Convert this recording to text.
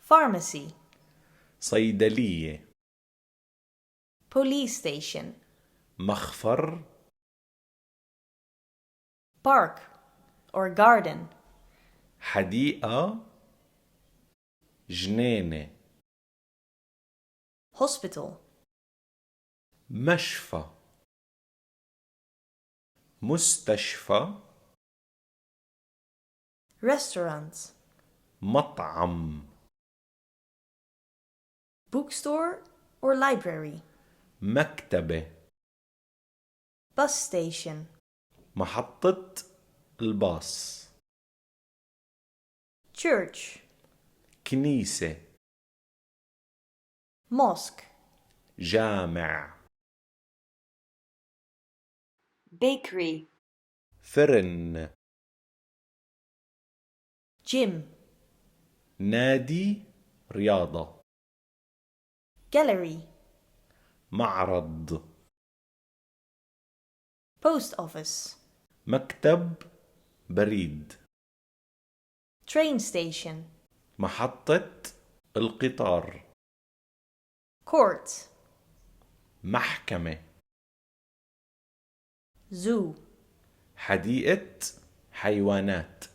pharmacy, صيدلية. police station, مخفر. park or garden, حديقة. جنينة. hospital, مشفى. مستشفى. restaurant, مطعم. bookstore or library, مكتبة. bus station, محطة الباص. church, كنيسة. mosque, جامع. bakery, فرن. gym, نادي رياضة. gallery, معرض. post office, مكتب بريد. train station, محطة القطار. court, محكمة. zoo, حديقة حيوانات.